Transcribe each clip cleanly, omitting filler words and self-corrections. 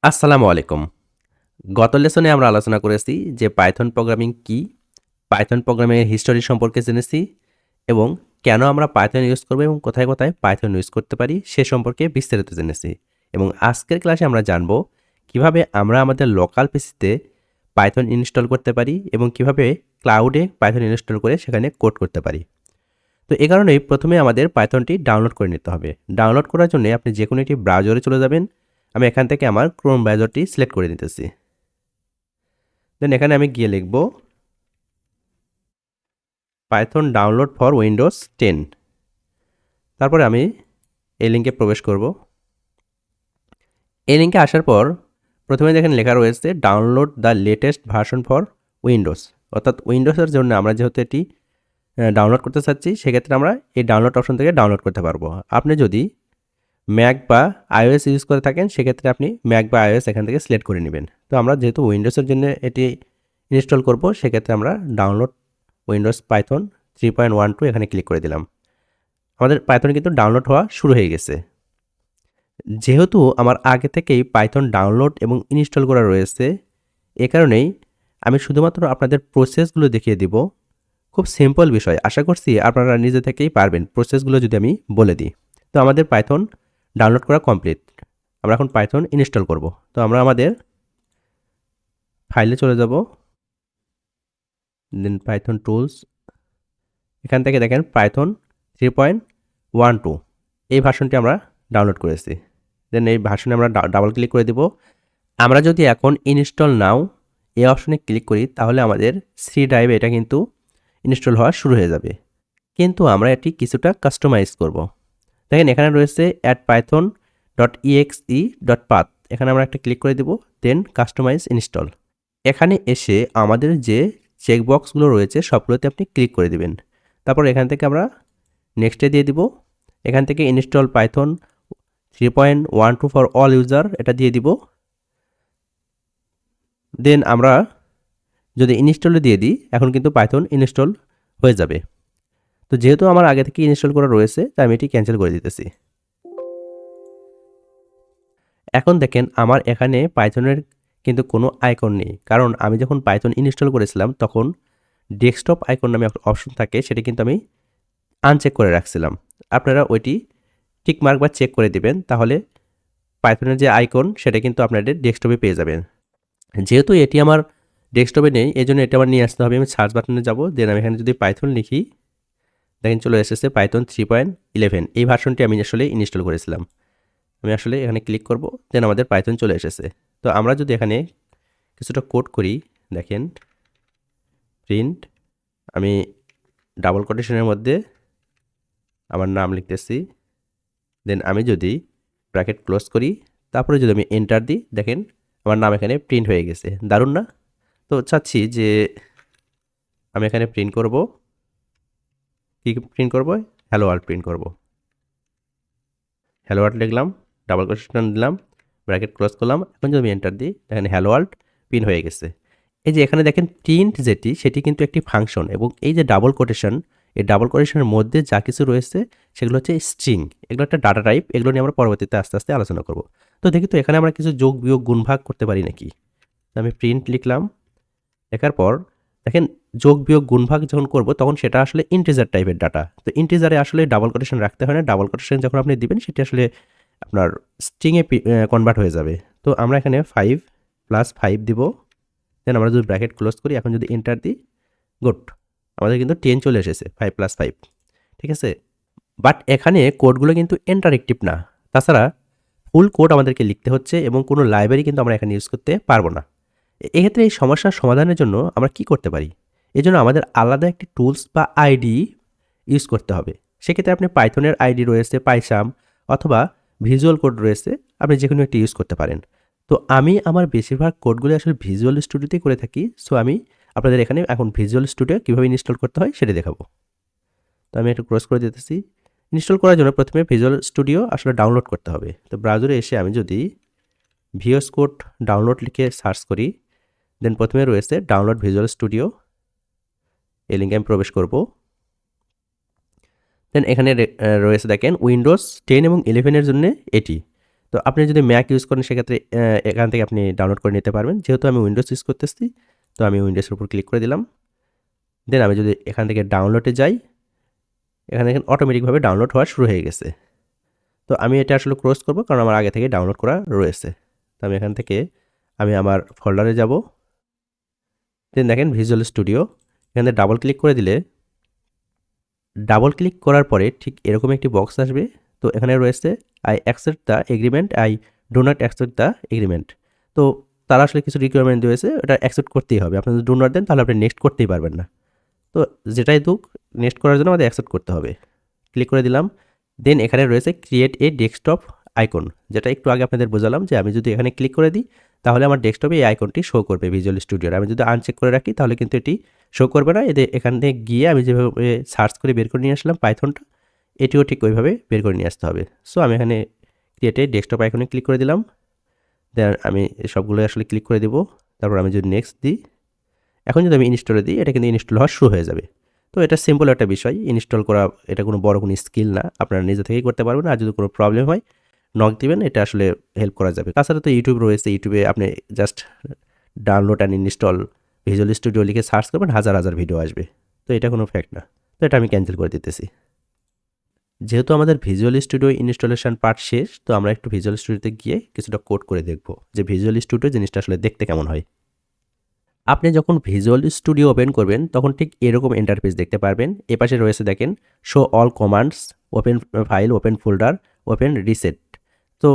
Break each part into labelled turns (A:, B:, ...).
A: আসসালামু আলাইকুম। গত লেসনে আমরা আলোচনা করেছি যে পাইথন প্রোগ্রামিং কি, পাইথন প্রোগ্রামিং এর হিস্টোরি সম্পর্কে জেনেছি এবং কেন আমরা পাইথন ইউজ করব এবং কোথায়, কোথায় পাইথন ইউজ করতে পারি সে সম্পর্কে বিস্তারিত জেনেছি। এবং আজকের ক্লাসে আমরা জানব কিভাবে আমরা আমাদের লোকাল পিসিতে পাইথন ইনস্টল করতে পারি এবং কিভাবে ক্লাউডে পাইথন ইনস্টল করে সেখানে কোড করতে পারি। তো এ কারণেই প্রথমে আমাদের পাইথনটি ডাউনলোড করে নিতে হবে। ডাউনলোড করার জন্য আপনি যেকোনো একটি ব্রাউজারে চলে যাবেন। আমি এখান থেকে আমার ক্রোম ব্রাউজারটি সিলেক্ট করে নিতেছি। দেন এখানে আমি গিয়ে লিখব পাইথন ডাউনলোড ফর উইন্ডোজ 10। তারপরে আমি এই লিঙ্কে প্রবেশ করব। এই লিঙ্কে আসার পর প্রথমে দেখেন লেখা রয়েছে download the latest version for Windows, অর্থাৎ উইন্ডোজের জন্য আমরা যেহেতু এটি ডাউনলোড করতে চাচ্ছি সেক্ষেত্রে আমরা এই ডাউনলোড অপশন থেকে ডাউনলোড করতে পারবো। আপনি যদি ম্যাক বা আইওএস ইউজ করে থাকেন সেক্ষেত্রে আপনি ম্যাক বা আইওএস এখান থেকে সিলেক্ট করে নেবেন। তো আমরা যেহেতু উইন্ডোজের জন্য এটি ইনস্টল করব সেক্ষেত্রে আমরা ডাউনলোড উইন্ডোজ পাইথন 3.12 এখানে ক্লিক করে দিলাম। আমাদের পাইথন কিন্তু ডাউনলোড হওয়া শুরু হয়ে গেছে। যেহেতু আমার আগে থেকেই পাইথন ডাউনলোড এবং ইনস্টল করা রয়েছে, এ কারণেই আমি শুধুমাত্র আপনাদের প্রসেসগুলো দেখিয়ে দিব। খুব সিম্পল বিষয়, আশা করছি আপনারা নিজে থেকেই পারবেন প্রসেসগুলো যদি আমি বলে দিই। তো আমাদের পাইথন ডাউনলোড করা কমপ্লিট। আমরা এখন পাইথন ইনস্টল করব। তো আমরা আমাদের ফাইলে চলে যাব, দেন পাইথন টুলস, এখান থেকে দেখেন পাইথন 3.12 এই ভার্সনটি আমরা ডাউনলোড করেছি। দেন এই ভার্সনে আমরা ডাবল ক্লিক করে দেব। আমরা যদি এখন ইনস্টল নাও এই অপশনে ক্লিক করি তাহলে আমাদের সি ড্রাইভে এটা কিন্তু ইনস্টল হওয়া শুরু হয়ে যাবে। কিন্তু আমরা এটি কিছুটা কাস্টমাইজ করব। দেখেন এখানে রয়েছে অ্যাড পাইথন .exe.path, এখানে আমরা একটা ক্লিক করে দেব। দেন কাস্টমাইজ ইনস্টল, এখানে এসে আমাদের যে চেকবক্সগুলো রয়েছে সবগুলোতে আপনি ক্লিক করে দিবেন। তারপর এখান থেকে আমরা নেক্সটে দিয়ে দিব। এখান থেকে install Python 3.12 for all user এটা দিয়ে দিব। দেন আমরা যদি ইনস্টলে দিয়ে দিই এখন কিন্তু পাইথন ইনস্টল হয়ে যাবে। তো যেহেতু আমার আগে থেকে ইনস্টল করা রয়েছে তাই আমি এটি ক্যান্সেল করে দিতেছি। এখন দেখেন আমার এখানে পাইথনের কিন্তু কোনো আইকন নেই, কারণ আমি যখন পাইথন ইনস্টল করেছিলাম তখন ডেস্কটপ আইকন নামে একটা অপশন থাকে, সেটা কিন্তু আমি আনচেক করে রাখছিলাম। আপনারা ওইটি টিকমার্ক বা চেক করে দিবেন, তাহলে পাইথনের যে আইকন সেটা কিন্তু আপনাদের ডেস্কটপে পেয়ে যাবেন। যেহেতু এটি আমার ডেস্কটপে নেই এই জন্য এটা আমার নিয়ে আসতে হবে। আমি সার্চ বাটনে যাব, দেন আমি এখানে যদি পাইথন লিখি দেখেন চলে এসেছে পাইথন 3.11 এই ভার্সনটি আমি আসলে ইনস্টল করেছিলাম। আমি আসলে এখানে ক্লিক করব, দেন আমাদের পাইথন চলে এসেছে। তো আমরা যদি এখানে কিছুটা কোড করি, দেখেন প্রিন্ট, আমি ডাবল কোটেশনের মধ্যে আমার নাম লিখতেছি, দেন আমি যদি ব্র্যাকেট ক্লোজ করি তারপরে যদি আমি এন্টার দিই দেখেন আমার নাম এখানে প্রিন্ট হয়ে গেছে। দারুণ না? তো চাচ্ছি যে আমি এখানে প্রিন্ট করব, কি প্রিন্ট করব, হ্যালো ওয়ার্ল্ড প্রিন্ট করব। হ্যালো ওয়ার্ল্ড লিখলাম, ডাবল কোটেশন দিলাম, ব্র্যাকেট ক্লোজ করলাম। এখন যদি আমি এন্টার দিই দেখেন হ্যালো ওয়ার্ল্ড প্রিন্ট হয়ে গেছে। এই যে এখানে দেখেন প্রিন্ট যেটি সেটি কিন্তু একটি ফাংশন, এবং এই যে ডাবল কোটেশন, এই ডাবল কোটেশনের মধ্যে যা কিছু রয়েছে সেগুলো হচ্ছে স্ট্রিং, এগুলো একটা ডাটা টাইপ, এগুলো নিয়ে আমরা পরবর্তীতে আস্তে আস্তে আলোচনা করব। তো দেখি তো এখানে আমরা কিছু যোগ বিয়োগ গুণ ভাগ করতে পারি নাকি। আমি প্রিন্ট লিখলাম, লেখার পর দেখেন যোগ বিয়োগ গুণ ভাগ যখন করব তখন সেটা আসলে ইন্টিজার টাইপের ডাটা। তো ইন্টিজারে আসলে ডাবল কোটেশন রাখতে হয় না, ডাবল কোটেশন যখন আপনি দিবেন সেটি আসলে আপনার স্ট্রিংয়ে কনভার্ট হয়ে যাবে। তো আমরা এখানে 5 + 5 দিব, দেন আমরা যদি ব্র্যাকেট ক্লোজ করি এখন যদি এন্টার দিই, গুড, আমাদের কিন্তু 10 চলে এসেছে 5 + 5। ঠিক আছে, বাট এখানে কোডগুলো কিন্তু ইন্টারেক্টিভ না। তাছাড়া ফুল কোড আমাদেরকে লিখতে হচ্ছে এবং কোনো লাইব্রেরি কিন্তু আমরা এখানে ইউজ করতে পারবো না। এক্ষেত্রে এই সমস্যার সমাধানের জন্য আমরা কি করতে পারি, এজন্য আমাদের আলাদা একটি টুলস বা আইডি ইউজ করতে হবে। সেক্ষেত্রে আপনি পাইথনের আইডি রয়েছে পাইসাম, অথবা ভিজুয়াল কোড রয়েছে, আপনি যে কোনো একটি ইউজ করতে পারেন। তো আমি আমার বেশিরভাগ কোডগুলো আসলে ভিজুয়াল স্টুডিওতেই করে থাকি। সো আমি আপনাদের এখানে এখন ভিজুয়াল স্টুডিও কীভাবে ইনস্টল করতে হয় সেটা দেখাবো। তো আমি একটু ক্রস করে দিতেছি। ইনস্টল করার জন্য প্রথমে ভিজুয়াল স্টুডিও আসলে ডাউনলোড করতে হবে। তো ব্রাউজারে এসে আমি যদি ভিএস কোড ডাউনলোড লিখে সার্চ করি, দেন প্রথমে রয়েছে ডাউনলোড ভিজুয়াল স্টুডিও, এই লিঙ্কে আমি প্রবেশ করব। দেন এখানে রয়েছে দেখেন উইন্ডোজ 10 এবং 11 এর জন্য এটি। তো তো আপনি যদি ম্যাক ইউজ করেন সেক্ষেত্রে এখান থেকে আপনি ডাউনলোড করে নিতে পারবেন। যেহেতু আমি উইন্ডোজ ইউজ করতেছি, তো আমি উইন্ডোজের উপর ক্লিক করে দিলাম। দেন আমি যদি এখান থেকে ডাউনলোডে যাই, এখানে দেখেন অটোমেটিকভাবে ডাউনলোড হওয়া শুরু হয়ে গেছে। তো আমি এটা আসলে ক্লোজ করব, কারণ আমার আগে থেকে ডাউনলোড করা রয়েছে। তো আমি এখান থেকে আমি আমার ফোল্ডারে যাব। দেন দেখেন ভিজুয়াল স্টুডিও, এখানে ডাবল ক্লিক করে দিলে, ডাবল ক্লিক করার পরে ঠিক এরকম একটি বক্স আসবে। তো এখানে রয়েছে I accept the agreement, I do not accept the agreement. তো তারা আসলে কিছু রিকোয়ারমেন্ট দিয়েছে, ওটা অ্যাকসেপ্ট করতেই হবে। আপনি যদি ডো নট দেন তাহলে আপনি নেক্সট করতেই পারবেন না। তো যেটাই দুক, নেক্সট করার জন্য আমাদের অ্যাকসেপ্ট করতে হবে। ক্লিক করে দিলাম। দেন এখানে রয়েছে ক্রিয়েট এ ডেস্কটপ আইকন, যেটা একটু আগে আপনাদের বোঝালাম যে আমি যদি এখানে ক্লিক করে দিই তাহলে আমার ডেস্কটপে এই আইকনটি শো করবে ভিজুয়াল স্টুডিওর। আমি যদি আনচেক করে রাখি তাহলে কিন্তু এটি শো করবে না। এখান থেকে গিয়ে আমি যেভাবে সার্চ করে বের করে নিয়ে আসলাম পাইথনটা, এটিও ঠিক ওইভাবে বের করে নিয়ে আসতে হবে। সো আমি এখানে ক্রিয়েট এ ডেস্কটপ আইকনে ক্লিক করে দিলাম। দেন আমি সবগুলো আসলে ক্লিক করে দিব। তারপর আমি যদি নেক্সট দিই, এখন যদি আমি ইনস্টলে দিই, এটা কিন্তু ইনস্টল হওয়া শুরু হয়ে যাবে। তো এটা সিম্পল একটা বিষয়, ইনস্টল করা এটা কোনো বড় কোনো স্কিল না, আপনারা নিজে থেকেই করতে পারবেন। আর যদি কোনো প্রবলেম হয় নক দিবেন, এটা আসলে হেল্প করা যাবে। তাছাড়া তো ইউটিউব রয়েছে, ইউটিউবে আপনি just download and install visual studio লিখে সার্চ করবেন, হাজার হাজার ভিডিও আসবে। তো এটা কোনো ফ্যাক্ট না। তো এটা আমি ক্যান্সেল করে দিতেছি। যেহেতু আমাদের ভিজুয়াল স্টুডিও ইনস্টলেশন পার্ট শেষ, তো আমরা একটু ভিজুয়াল স্টুডিওতে গিয়ে কিছুটা কোড করে দেখব যে ভিজুয়াল স্টুডিও জিনিসটা আসলে দেখতে কেমন হয়। আপনি যখন ভিজুয়াল স্টুডিও ওপেন করবেন তখন ঠিক এরকম ইন্টারফেস দেখতে পারবেন। এপাশে রয়েছে দেখেন show all commands, open file, open folder, open reset. তো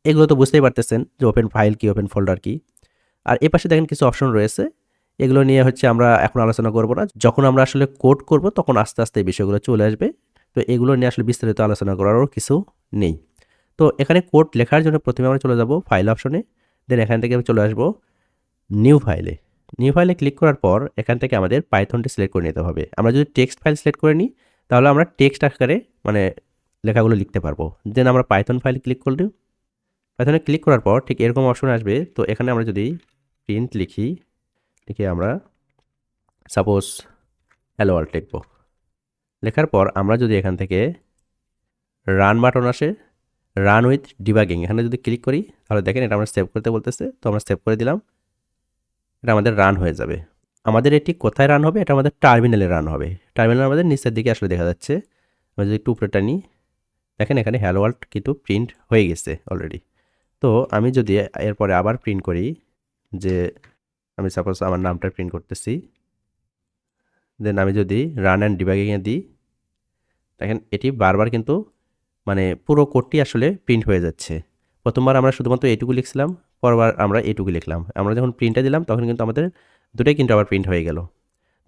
A: এগুলো তো বুঝতেই পারতেছেন যে ওপেন ফাইল কি, ওপেন ফোল্ডার কি। আর এপাশে দেখেন কিছু অপশন রয়েছে, এগুলো নিয়ে হচ্ছে আমরা এখন আলোচনা করব না। যখন আমরা আসলে কোড করব তখন আস্তে আস্তে এই বিষয়গুলো চলে আসবে। তো এগুলো নিয়ে আসলে বিস্তারিত আলোচনা করারও কিছু নেই। তো এখানে কোড লেখার জন্য প্রথমে আমরা চলে যাব ফাইল অপশনে। দেন এখান থেকে আমি চলে আসবো নিউ ফাইলে। নিউ ফাইলে ক্লিক করার পর এখান থেকে আমাদের পাইথনটি সিলেক্ট করে নিতে হবে। আমরা যদি টেক্সট ফাইল সিলেক্ট করে নিই তাহলে আমরা টেক্সট আকারে মানে লেখাগুলো লিখতে পারবো। দেন আমরা পাইথন ফাইল ক্লিক করলে, পাইথনে ক্লিক করার পর ঠিক এরকম অপশন আসবে। তো এখানে আমরা যদি প্রিন্ট লিখি, লিখে আমরা সাপোজ হ্যালো ওয়ার্ল্ড লিখব। লেখার পর আমরা যদি এখান থেকে রান বাটন আসে, রান উইথ ডিবাগিং, এখানে যদি ক্লিক করি তাহলে দেখেন এটা আমরা সেভ করতে বলতেছে। তো আমরা সেভ করে দিলাম, এটা আমাদের রান হয়ে যাবে। আমাদের এটি কোথায় রান হবে? এটা আমাদের টার্মিনালে রান হবে। টার্মিনাল আমাদের নিচের দিকে আসলে দেখা যাচ্ছে। আমরা যদি একটু উপরে টানি, দেখেন এখানে হ্যালো ওয়ার্ল্ড কিন্তু প্রিন্ট হয়ে গেছে অলরেডি। তো আমি যদি এরপরে আবার প্রিন্ট করি, যে আমি সাপোজ আমার নামটা প্রিন্ট করতেছি, দেন আমি যদি রান অ্যান্ড ডিবাগিংয়ে দিই, দেখেন এটি বারবার কিন্তু মানে পুরো কোডটি আসলে প্রিন্ট হয়ে যাচ্ছে। প্রথমবার আমরা শুধুমাত্র এটুকু লিখছিলাম, পরবার আমরা এটুকু লিখলাম। আমরা যখন প্রিন্টটা দিলাম তখন কিন্তু আমাদের দুটোই কিন্তু আবার প্রিন্ট হয়ে গেল।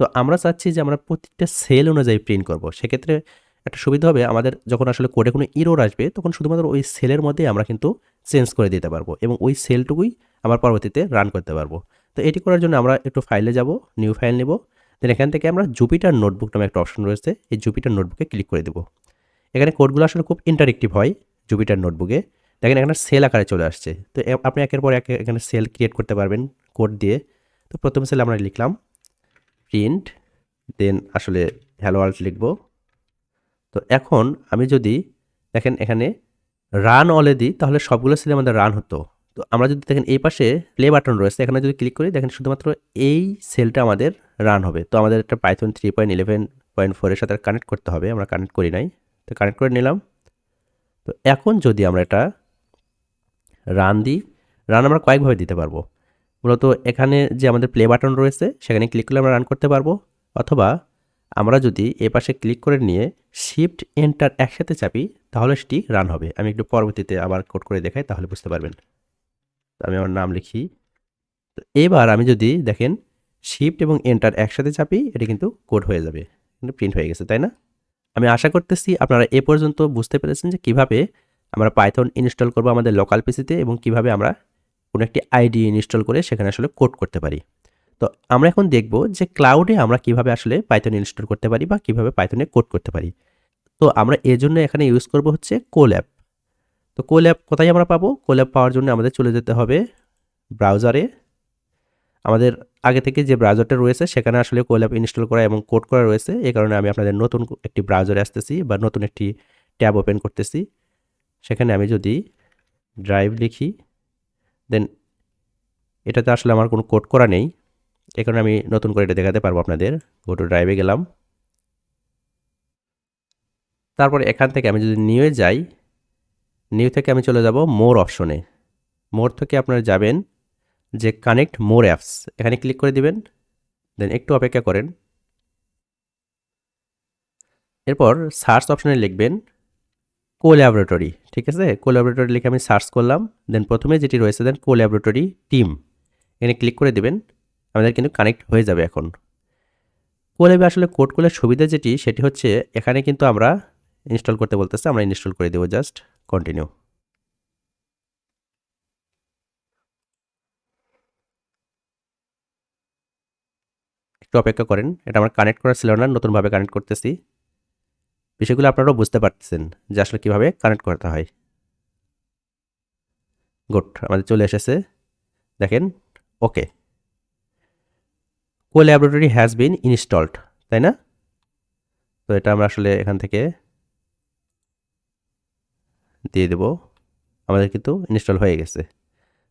A: তো আমরা চাচ্ছি যে আমরা প্রত্যেকটা সেল অনুযায়ী প্রিন্ট করব। সেক্ষেত্রে একটা সুবিধা হবে, আমাদের যখন আসলে কোডে কোনো ইরর আসবে তখন শুধুমাত্র ওই সেলের মধ্যেই আমরা কিন্তু চেঞ্জ করে দিতে পারবো এবং ওই সেলটুকুই আবার পরবর্তীতে রান করতে পারবো। তো এটি করার জন্য আমরা একটু ফাইলে যাব, নিউ ফাইল নেব। দেন এখান থেকে আমরা জুপিটার নোটবুক নামে একটা অপশন রয়েছে, এই জুপিটার নোটবুকে ক্লিক করে দেবো। এখানে কোডগুলো আসলে খুব ইন্টারেক্টিভ হয় জুপিটার নোটবুকে। দেখেন এখানে সেল আকারে চলে আসছে। তো আপনি একের পর এক এখানে সেল ক্রিয়েট করতে পারবেন কোড দিয়ে। তো প্রথম সেল আমরা লিখলাম প্রিন্ট, দেন আসলে হ্যালো ওয়ার্ল্ড লিখব। তো এখন আমি যদি দেখেন এখানে রান অলে দিই তাহলে সবগুলো সেলে আমাদের রান হতো। তো আমরা যদি দেখেন এই পাশে প্লে বাটন রয়েছে, এখানে যদি ক্লিক করি দেখেন শুধুমাত্র এই সেলটা আমাদের রান হবে। তো আমাদের একটা পাইথন 3.11.4 এর সাথে কানেক্ট করতে হবে, আমরা কানেক্ট করি নাই। তো কানেক্ট করে নিলাম। তো এখন যদি আমরা এটা রান দিই, রান আমরা কয়েকভাবে দিতে পারবো। মূলত এখানে যে আমাদের প্লে বাটন রয়েছে সেখানে ক্লিক করলে আমরা রান করতে পারবো, অথবা আমরা যদি এ পাশে ক্লিক করে নিয়ে শিফট এন্টার একসাথে চাপি তাহলে সেটি রান হবে। আমি একটু পরবর্তীতে আবার কোড করে দেখাই তাহলে বুঝতে পারবেন। তো আমি আমার নাম লিখি। তো এবার আমি যদি দেখেন শিফট এবং এন্টার একসাথে চাপি, এটা কিন্তু কোড হয়ে যাবে, কিন্তু প্রিন্ট হয়ে গেছে, তাই না? আমি আশা করতেছি আপনারা এ পর্যন্ত বুঝতে পেরেছেন যে কিভাবে আমরা পাইথন ইনস্টল করব আমাদের লোকাল পিসিতে এবং কিভাবে আমরা কোনো একটি আইডি ইনস্টল করে সেখানে আসলে কোড করতে পারি। তো আমরা এখন দেখব যে ক্লাউডে আমরা কিভাবে আসলে পাইথন ইনস্টল করতে পারি বা কিভাবে পাইথনে কোড করতে পারি। তো আমরা এর জন্য এখানে ইউজ করব হচ্ছে কোল্যাব। তো কোল্যাব কোথায় আমরা পাবো? কোল্যাব পাওয়ার জন্য আমাদের চলে যেতে হবে ব্রাউজারে। আমাদের আগে থেকে যে ব্রাউজারটা রয়েছে সেখানে আসলে কোল্যাব ইনস্টল করা এবং কোড করা রয়েছে। এই কারণে আমি আপনাদের নতুন একটি ব্রাউজারে আসতেছি বা নতুন একটি ট্যাব ওপেন করতেছি। সেখানে আমি যদি ড্রাইভ লিখি, দেন এটাতে আসলে আমার কোনো কোড করা নেই, এই কারণে আমি নতুন করে এটা দেখাতে পারবো আপনাদের। গো টু ড্রাইভে গেলাম, তারপর এখান থেকে আমি যদি নিউয়ে যাই, নিউ থেকে আমি চলে যাব মোর অপশনে। মোর থেকে আপনারা যাবেন যে কানেক্ট মোর অ্যাপস, এখানে ক্লিক করে দিবেন, দেন একটু অপেক্ষা করেন। এরপর সার্চ অপশনে লিখবেন কোল্যাবরেটরি, ঠিক আছে? কোল্যাবরেটরি লিখে আমি সার্চ করলাম, দেন প্রথমে যেটি রয়েছে দেন কোল্যাবরেটরি টিম, এখানে ক্লিক করে দিবেন, আমাদের কিন্তু কানেক্ট হয়ে যাবে এখন। কোল্যাবে আসলে কোড করলে সুবিধা যেটি সেটি হচ্ছে এখানে কিন্তু আমরা ইনস্টল করতে বলতেছে, আমরা ইনস্টল করে দেবো, জাস্ট কন্টিনিউ। একটু অপেক্ষা করেন, এটা আমার কানেক্ট করা ছিল না, নতুনভাবে কানেক্ট করতেছি। বিষয়গুলো আপনারাও বুঝতে পারতেছেন যে আসলে কীভাবে কানেক্ট করতে হয়। গুড, আমাদের চলে এসেছে, দেখেন, ওকে, কোল্যাবরেটরি হ্যাজ বিন ইনস্টলড, তাই না? তো এটা আমরা আসলে এখান থেকে দিয়ে দেব, আমাদের কিন্তু ইনস্টল হয়ে গেছে।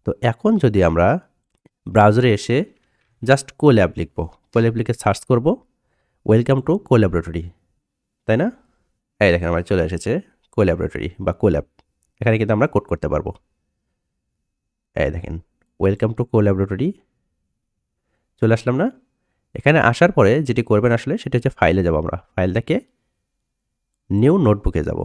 A: তো এখন যদি আমরা ব্রাউজারে এসে জাস্ট কোল্যাব লিখব, কোল্যাব লিখে সার্চ করব ওয়েলকাম টু কোল্যাবরেটরি, তাই না? এই দেখেন আমার চলে এসেছে কোল্যাবরেটরি বা কোল্যাব, এখানে কিন্তু আমরা কোড করতে পারবো। এই দেখেন ওয়েলকাম টু কোল্যাবরেটরি, চলে আসলাম না? এখানে আসার পরে যেটি করবেন আসলে সেটা হচ্ছে ফাইলে যাব, আমরা ফাইল থেকে নিউ নোটবুকে যাব।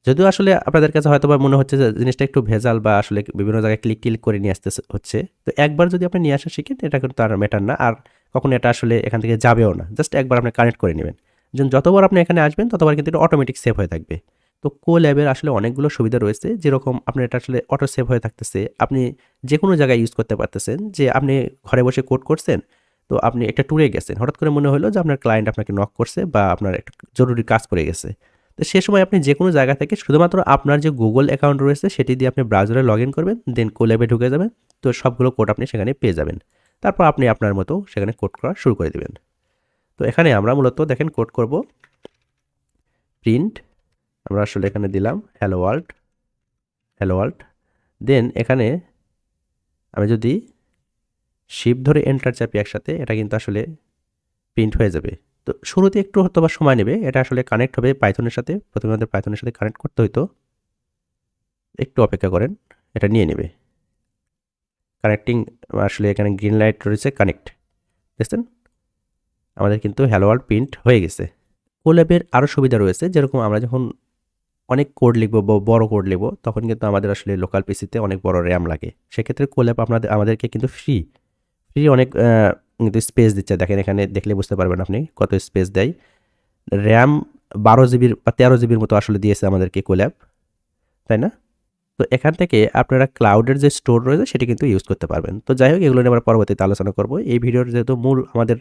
A: যদিও আসলে আপনাদের কাছে হয়তো বা মনে হচ্ছে যে জিনিসটা একটু ভেজাল বা আসলে বিভিন্ন জায়গায় ক্লিক ক্লিক করে নিয়ে আসতে হচ্ছে, তো একবার যদি আপনি নিয়ে আসা শিখেন এটা কিন্তু আর ম্যাটার না, আর কখনো এটা আসলে এখান থেকে যাবেও না, জাস্ট একবার আপনি কানেক্ট করে নেবেন। যেন যতবার আপনি এখানে আসবেন ততবার কিন্তু এটা অটোমেটিক সেভ হয়ে থাকবে। তো কোল্যাবের আসলে অনেকগুলো সুবিধা রয়েছে, যেরকম আপনার এটা আসলে অটো সেভ হয়ে থাকতেছে, আপনি যে কোনো জায়গায় ইউজ করতে পারতেছেন, যে আপনি ঘরে বসে কোড করছেন, তো আপনি একটা ট্যুরে গেছেন, হঠাৎ করে মনে হলো যে আপনার ক্লায়েন্ট আপনাকে নক করছে বা আপনার একটা জরুরি কাজ পড়ে গেছে, তো সে সময় আপনি যে কোনো জায়গা থেকে শুধুমাত্র আপনার যে গুগল অ্যাকাউন্ট রয়েছে সেটি দিয়ে আপনি ব্রাউজারে লগ ইন করবেন, দেন কোল্যাবে ঢুকে যাবেন, তো সবগুলো কোড আপনি সেখানে পেয়ে যাবেন। তারপর আপনি আপনার মতো সেখানে কোড করা শুরু করে দেবেন। তো এখানে আমরা মূলত দেখেন কোড করব প্রিন্ট, আমরা আসলে এখানে দিলাম হ্যালো ওয়ার্ল্ড, হ্যালো ওয়ার্ল্ড, দেন এখানে আমি যদি শিফট ধরে এন্টার চাপি একসাথে, এটা কিন্তু আসলে প্রিন্ট হয়ে যাবে। তো শুরুতে একটু হয়তো বা সময় নেবে, এটা আসলে কানেক্ট হবে পাইথনের সাথে, প্রথমে আমাদের পাইথনের সাথে কানেক্ট করতে হইতো, একটু অপেক্ষা করেন, এটা নিয়ে নেবে। কানেক্টিং, আসলে এখানে গ্রিন লাইট রয়েছে, কানেক্ট, দেখছেন আমাদের কিন্তু হ্যালো ওয়ার্ল্ড প্রিন্ট হয়ে গেছে। কোল্যাবের আরও সুবিধা রয়েছে, যেরকম আমরা যখন অনেক কোড লিখবো বা বড় কোড লিখবো, তখন কিন্তু আমাদের আসলে লোকাল পিসিতে অনেক বড় র্যাম লাগে, সেক্ষেত্রে কোল্যাব আমাদেরকে কিন্তু ফ্রি ফ্রি অনেক কিন্তু স্পেস দিচ্ছে, দেখেন এখানে দেখলে বুঝতে পারবেন আপনি কত স্পেস দেয়। র্যাম 12 জিবির বা 13 জিবির মতো আসলে দিয়েছে আমাদেরকে কোল্যাব, তাই না? তো এখান থেকে আপনারা ক্লাউডের যে স্টোর রয়েছে সেটি কিন্তু ইউজ করতে পারবেন। তো যাই হোক, এগুলো নিয়ে আমরা পরবর্তীতে আলোচনা করব। এই ভিডিওর যেহেতু মূল আমাদের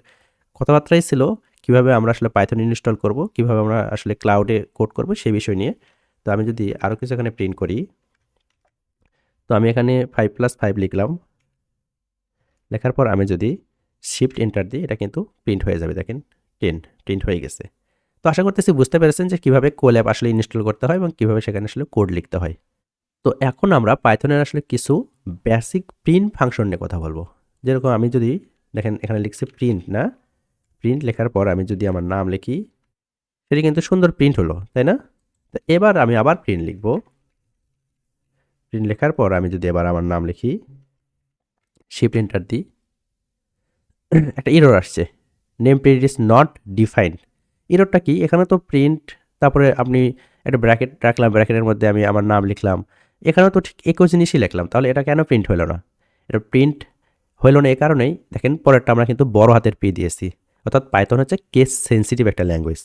A: কথাবার্তাই ছিল কিভাবে আমরা আসলে পাইথন ইনস্টল করব, কিভাবে আমরা আসলে ক্লাউডে কোড করব সেই বিষয় নিয়ে। তো আমি যদি আরও কিছু এখানে প্রিন্ট করি, তো আমি এখানে 5+5 লিখলাম, লেখার পর আমি যদি শিফট এন্টার দিই, এটা কিন্তু প্রিন্ট হয়ে যাবে, দেখেন 10 প্রিন্ট হয়ে গেছে। তো আশা করতেছি বুঝতে পেরেছেন যে কীভাবে কোল্যাব আসলে ইনস্টল করতে হয় এবং কীভাবে সেখানে আসলে কোড লিখতে হয়। তো এখন আমরা পাইথনের আসলে কিছু বেসিক প্রিন্ট ফাংশন নিয়ে কথা বলবো। যেরকম আমি যদি দেখেন এখানে লিখছি প্রিন্ট, না? প্রিন্ট লেখার পর আমি যদি আমার নাম লিখি, সেটি কিন্তু সুন্দর প্রিন্ট হলো, তাই না? তো এবার আমি আবার প্রিন্ট লিখব, প্রিন্ট লেখার পর আমি যদি এবার আমার নাম লিখি, শিফট এন্টার দিই, একটা এরর আসছে, name page is not defined. এররটা কি? এখানে তো প্রিন্ট, তারপরে আপনি একটা ব্র্যাকেট রাখলাম, ব্র্যাকেটের মধ্যে আমি আমার নাম লিখলাম, এখানেও তো ঠিক একই জিনিসই লিখলাম, তাহলে এটা কেন প্রিন্ট হলো না? এটা প্রিন্ট হলো না এই কারণেই, দেখেন পরেরটা আমরা কিন্তু বড় হাতের পি দিয়েছি, অর্থাৎ পাইথন হচ্ছে কেস সেন্সিটিভ একটা ল্যাঙ্গুয়েজ।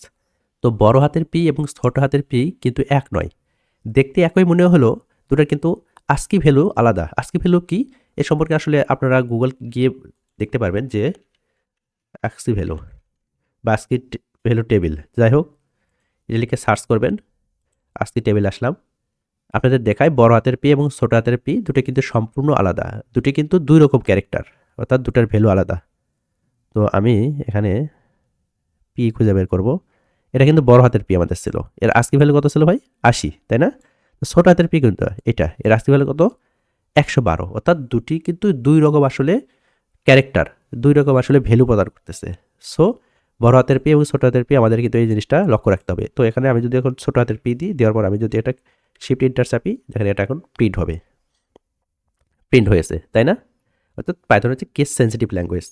A: তো বড় হাতের পি এবং ছোট হাতের পি কিন্তু এক নয়, দেখতে একই মনে হলো, দুটার কিন্তু আস্কি ভ্যালু আলাদা। আস্কি ভ্যালু কি এ সম্পর্কে আসলে আপনারা গুগল গিয়ে দেখতে পারবেন যে আস্কি ভ্যালু বা আস্কি ভ্যালু টেবিল, যাই হোক এটা লিখে সার্চ করবেন, আস্কি টেবিল আসলাম, আপনাদের দেখায় বড় হাতের পি এবং ছোট হাতের পি দুটো কিন্তু সম্পূর্ণ আলাদা, দুটি কিন্তু দুই রকম ক্যারেক্টার, অর্থাৎ দুটার ভ্যালু আলাদা। তো আমি এখানে পি খুঁজে বের করব, এটা কিন্তু বড় হাতের পি আমাদের ছিল, এর আস্কি ভ্যালু কত ছিল ভাই? 80, তাই না? ছোট হাতের পি কিন্তু এটা এর আস্তি ভ্যালু কত 112, অর্থাৎ দুটি কিন্তু দুই রকম আসলে ক্যারেক্টার, দুই রকম আসলে ভ্যালু প্রদান করতেছে। সো বড় হাতের পি এবং ছোট হাতের পি আমাদের কিন্তু এই জিনিসটা লক্ষ্য রাখতে হবে। তো এখানে আমি যদি এখন ছোট হাতের পি দিই, দেওয়ার পর আমি যদি এটা শিফট এন্টার চাপি, দেখেন এটা এখন প্রিন্ট হবে, প্রিন্ট হয়েছে, তাই না? অর্থাৎ পাইথন হচ্ছে কেস সেন্সিটিভ ল্যাঙ্গুয়েজ।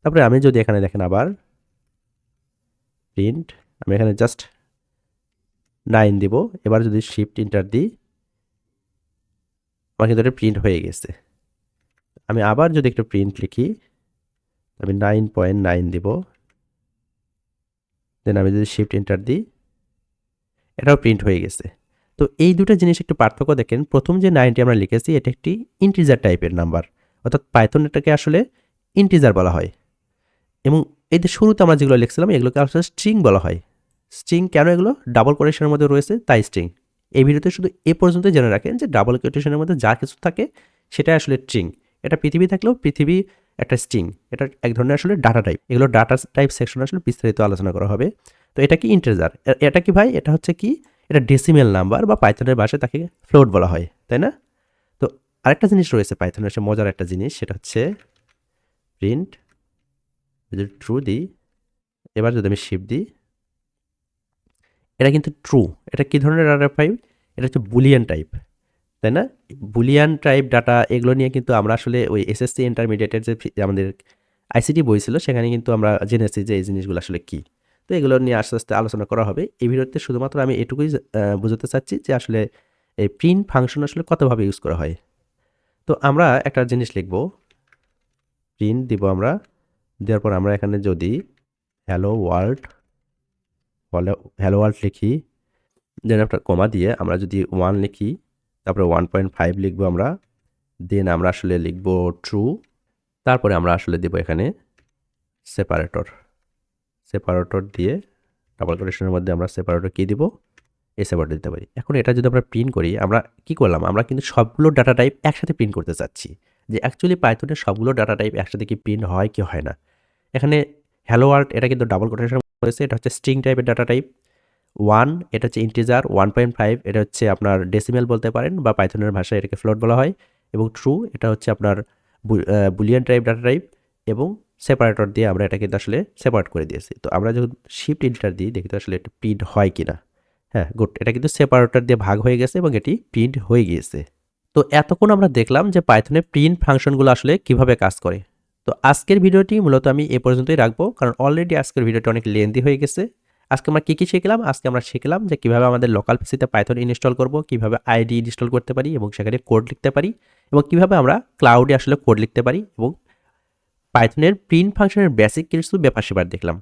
A: তারপরে আমি যদি এখানে দেখেন আবার প্রিন্ট, আমি এখানে জাস্ট 9 দিব, এবার যদি শিফট এন্টার দিই, আমার কিন্তু এটা প্রিন্ট হয়ে গেছে। আমি আবার যদি একটু প্রিন্ট লিখি, আমি 9.9 দিব, দেন আমি যদি শিফট এন্টার দিই, এটাও প্রিন্ট হয়ে গেছে। তো এই দুটো জিনিস একটু পার্থক্য দেখেন। প্রথম যে 9টি আমরা লিখেছি এটা একটি ইন্টিজার টাইপের নাম্বার, অর্থাৎ পাইথন এটাকে আসলে ইন্টিজার বলা হয়। এবং এই যে শুরুতে আমরা যেগুলো লিখছিলাম এগুলোকে আসলে স্ট্রিং বলা হয়। স্ট্রিং কেন? এগুলো ডাবল কোটেশনের মধ্যে রয়েছে তাই স্ট্রিং। এই ভিডিওতে শুধু এ পর্যন্ত জেনে রাখেন যে ডাবল কোটেশনের মধ্যে যা কিছু থাকে সেটা আসলে স্ট্রিং। এটা পৃথিবী থাকলেও পৃথিবী একটা স্ট্রিং, এটা এক ধরনের আসলে ডাটা টাইপ। এগুলো ডাটা টাইপ সেকশনে আসলে বিস্তারিত আলোচনা করা হবে। তো এটা কি ইন্টিজার, এটা কি ভাই? এটা হচ্ছে কি, এটা ডেসিমেল নাম্বার বা পাইথনের ভাষায় তাকে ফ্লোট বলা হয়, তাই না? তো আরেকটা জিনিস রয়েছে পাইথনের, সে মজার একটা জিনিস, সেটা হচ্ছে প্রিন্ট, যদি ট্রু দিই, এবার যদি আমি শিফট দিই, এটা কিন্তু ট্রু। এটা কি ধরনের ডাটা টাইপ? এটা হচ্ছে বুলিয়ান টাইপ, তাই না? বুলিয়ান টাইপ ডাটা এগুলো নিয়ে কিন্তু আমরা আসলে ওই এসএসসি ইন্টারমিডিয়েটের যে আমাদের আইসিটি বই ছিল সেখানে কিন্তু আমরা জেনেছি যে এই জিনিসগুলো আসলে কি। তো এগুলো নিয়ে আস্তে আস্তে আলোচনা করা হবে। এই ভিডিওতে শুধুমাত্র আমি এটুকুই বোঝাতে চাচ্ছি যে আসলে এই প্রিন্ট ফাংশন আসলে কতভাবে ইউজ করা হয়। তো আমরা একটা জিনিস লিখব, প্রিন্ট দিব আমরা, দেওয়ার পর আমরা এখানে যদি হ্যালো ওয়ার্ল্ড, হ্যালো ওয়ার্ল্ড লিখি, দেন একটা কমা দিয়ে আমরা যদি 1 লিখি, তারপরে 1.5 লিখবো আমরা, দেন আমরা আসলে লিখব ট্রু, তারপরে আমরা আসলে দেব এখানে সেপারেটর, সেপারেটর দিয়ে ডাবল কোটেশনের মধ্যে আমরা সেপারেটর কি দিব, এই সেপারেটর দিতে পারি। এখন এটা যদি আমরা প্রিন্ট করি, আমরা কি করলাম, আমরা কিন্তু সবগুলো ডাটা টাইপ একসাথে প্রিন্ট করতে চাচ্ছি, যে অ্যাকচুয়ালি পাইথনের সবগুলো ডাটা টাইপ একসাথে কি প্রিন্ট হয় কি হয় না। এখানে হ্যালো ওয়ার্ল্ড এটা কিন্তু ডাবল কোটেশন রয়েছে, এটা হচ্ছে স্ট্রিং টাইপের ডাটা টাইপ। 1 এটা হচ্ছে ইন্টিজার, 1.5 এটা হচ্ছে আপনার ডেসিমেল বলতে পারেন বা পাইথনের ভাষায় এটাকে ফ্লোট বলা হয়, এবং ট্রু এটা হচ্ছে আপনার বুলিয়ান টাইপ ডাটা টাইপ, এবং সেপারেটর দিয়ে আমরা এটা কিন্তু আসলে সেপারেট করে দিয়েছি। তো আমরা যখন শিফট এন্টার দিই দেখি তো আসলে এটা প্রিন্ট হয় কিনা। হ্যাঁ, গুড, এটা কিন্তু সেপারেটর দিয়ে ভাগ হয়ে গেছে এবং এটি প্রিন্ট হয়ে গিয়েছে। তো এতক্ষণ আমরা দেখলাম যে পাইথনে প্রিন্ট ফাংশনগুলো আসলে কিভাবে কাজ করে। তো আজকের ভিডিওটি মূলত আমি এ পর্যন্তই রাখবো, কারণ অলরেডি আজকের ভিডিওটি অনেক লেন্দি হয়ে গেছে। আজকে আমরা কী শিখলাম? আজকে আমরা শিখলাম যে কীভাবে আমাদের লোকাল পিসিতে পাইথন ইনস্টল করব, কীভাবে আইডি ইনস্টল করতে পারি এবং সেখানে কোড লিখতে পারি, এবং কীভাবে আমরা ক্লাউডে আসলে কোড লিখতে পারি, এবং পাইথনের প্রিন্ট ফাংশনের বেসিক কিছু ব্যাপার-স্যাপার দেখলাম।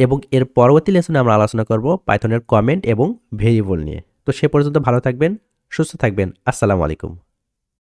A: এবং এর পরবর্তী লেসনে আমরা আলোচনা করব পাইথনের কমেন্ট এবং ভেরিয়েবল নিয়ে। তো সে পর্যন্ত ভালো থাকবেন, সুস্থ থাকবেন। আসসালামু আলাইকুম।